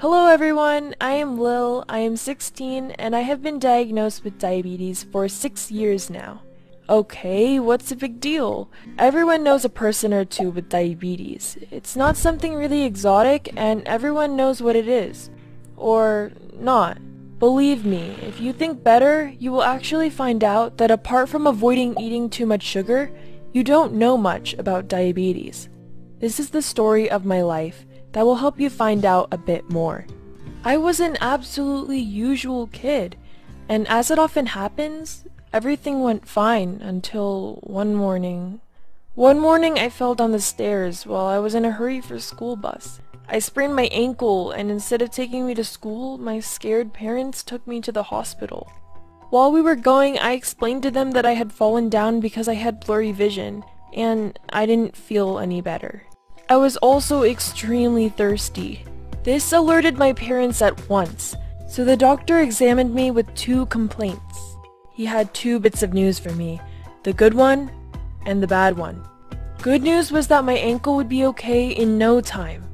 Hello everyone, I am Lil, I am 16, and I have been diagnosed with diabetes for 6 years now. Okay, what's the big deal? Everyone knows a person or two with diabetes. It's not something really exotic, and everyone knows what it is. Or not. Believe me, if you think better, you will actually find out that apart from avoiding eating too much sugar, you don't know much about diabetes. This is the story of my life that will help you find out a bit more. I was an absolutely usual kid, and as it often happens, everything went fine until one morning. One morning I fell down the stairs while I was in a hurry for school bus. I sprained my ankle, and instead of taking me to school, my scared parents took me to the hospital. While we were going, I explained to them that I had fallen down because I had blurry vision, and I didn't feel any better. I was also extremely thirsty. This alerted my parents at once, so the doctor examined me with 2 complaints. He had 2 bits of news for me, the good one and the bad one. Good news was that my ankle would be okay in no time.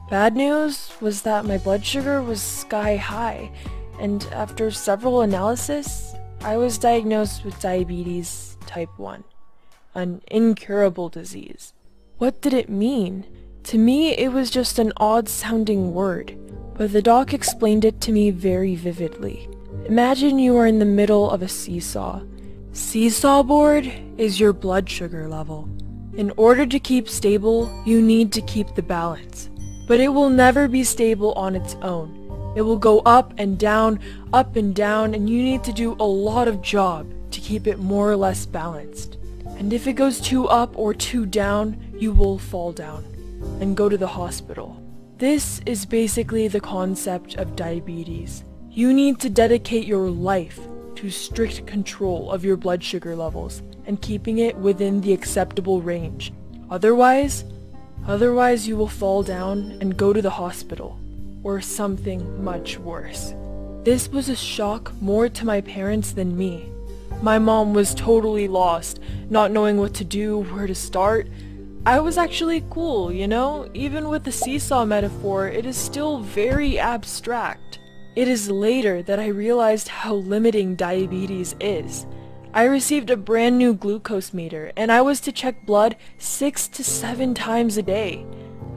Bad news was that my blood sugar was sky high, and after several analyses, I was diagnosed with diabetes type 1, an incurable disease. What did it mean? To me, it was just an odd-sounding word, but the doc explained it to me very vividly. Imagine you are in the middle of a seesaw. Seesaw board is your blood sugar level. In order to keep stable, you need to keep the balance. But it will never be stable on its own. It will go up and down, and you need to do a lot of job to keep it more or less balanced. And if it goes too up or too down, you will fall down and go to the hospital. This is basically the concept of diabetes. You need to dedicate your life to strict control of your blood sugar levels and keeping it within the acceptable range. Otherwise you will fall down and go to the hospital, or something much worse. This was a shock more to my parents than me. My mom was totally lost, not knowing what to do, where to start. I was actually cool, you know? Even with the seesaw metaphor, it is still very abstract. It is later that I realized how limiting diabetes is. I received a brand new glucose meter, and I was to check blood 6 to 7 times a day.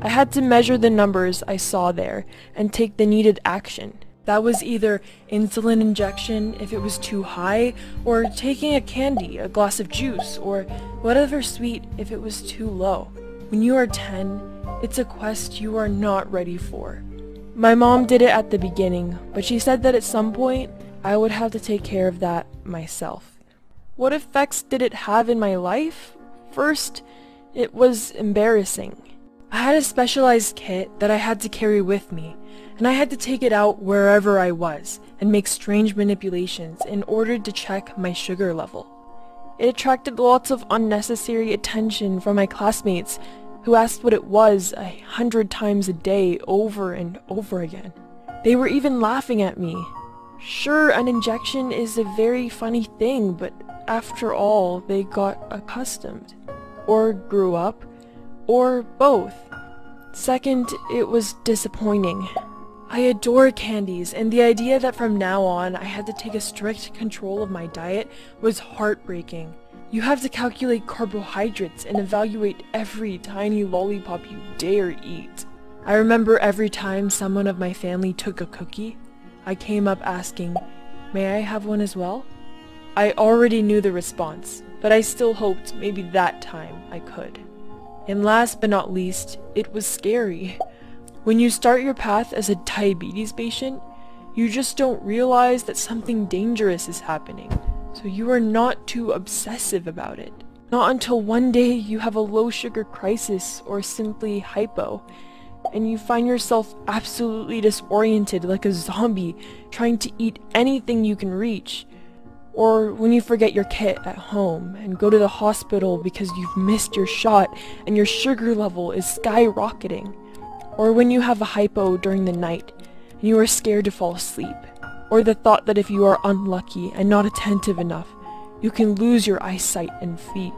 I had to measure the numbers I saw there and take the needed action. That was either insulin injection if it was too high, or taking a candy, a glass of juice, or whatever sweet if it was too low. When you are 10, it's a quest you are not ready for. My mom did it at the beginning, but she said that at some point, I would have to take care of that myself. What effects did it have in my life? First, it was embarrassing. I had a specialized kit that I had to carry with me, and I had to take it out wherever I was and make strange manipulations in order to check my sugar level. It attracted lots of unnecessary attention from my classmates who asked what it was 100 times a day over and over again. They were even laughing at me. Sure, an injection is a very funny thing, but after all, they got accustomed, or grew up, or both. Second, it was disappointing. I adore candies, and the idea that from now on I had to take a strict control of my diet was heartbreaking. You have to calculate carbohydrates and evaluate every tiny lollipop you dare eat. I remember every time someone of my family took a cookie, I came up asking, "May I have one as well?" I already knew the response, but I still hoped maybe that time I could. And last but not least, it was scary. When you start your path as a diabetes patient, you just don't realize that something dangerous is happening, so you are not too obsessive about it. Not until one day you have a low sugar crisis or simply hypo, and you find yourself absolutely disoriented like a zombie trying to eat anything you can reach. Or when you forget your kit at home and go to the hospital because you've missed your shot and your sugar level is skyrocketing. Or when you have a hypo during the night and you are scared to fall asleep. Or the thought that if you are unlucky and not attentive enough, you can lose your eyesight and feet.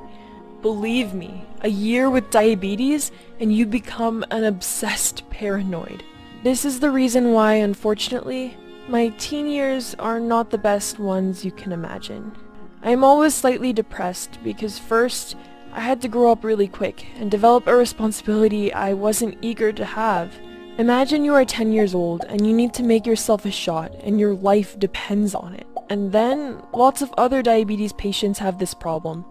Believe me, a year with diabetes and you become an obsessed paranoid. This is the reason why, unfortunately, my teen years are not the best ones you can imagine. I am always slightly depressed because first, I had to grow up really quick and develop a responsibility I wasn't eager to have. Imagine you are 10 years old and you need to make yourself a shot and your life depends on it. And then, lots of other diabetes patients have this problem.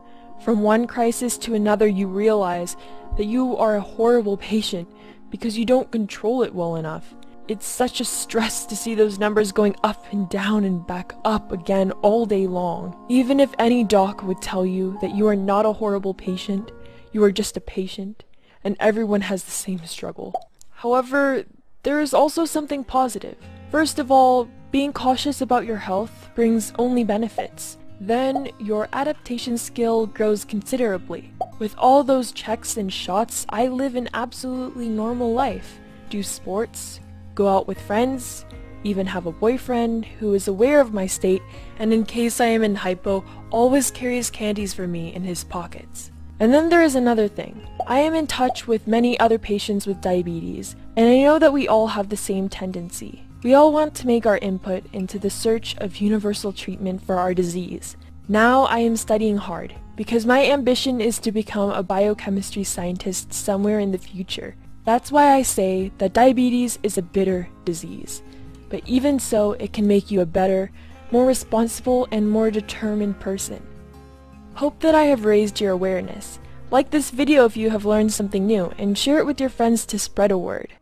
From one crisis to another you realize that you are a horrible patient because you don't control it well enough. It's such a stress to see those numbers going up and down and back up again all day long. Even if any doc would tell you that you are not a horrible patient, you are just a patient, and everyone has the same struggle. However, there is also something positive. First of all, being cautious about your health brings only benefits. Then, your adaptation skill grows considerably. With all those checks and shots, I live an absolutely normal life. Do sports, go out with friends, even have a boyfriend who is aware of my state and in case I am in hypo, always carries candies for me in his pockets. And then there is another thing. I am in touch with many other patients with diabetes, and I know that we all have the same tendency. We all want to make our input into the search of universal treatment for our disease. Now I am studying hard, because my ambition is to become a biochemistry scientist somewhere in the future. That's why I say that diabetes is a bitter disease. But even so, it can make you a better, more responsible, and more determined person. Hope that I have raised your awareness. Like this video if you have learned something new, and share it with your friends to spread a word.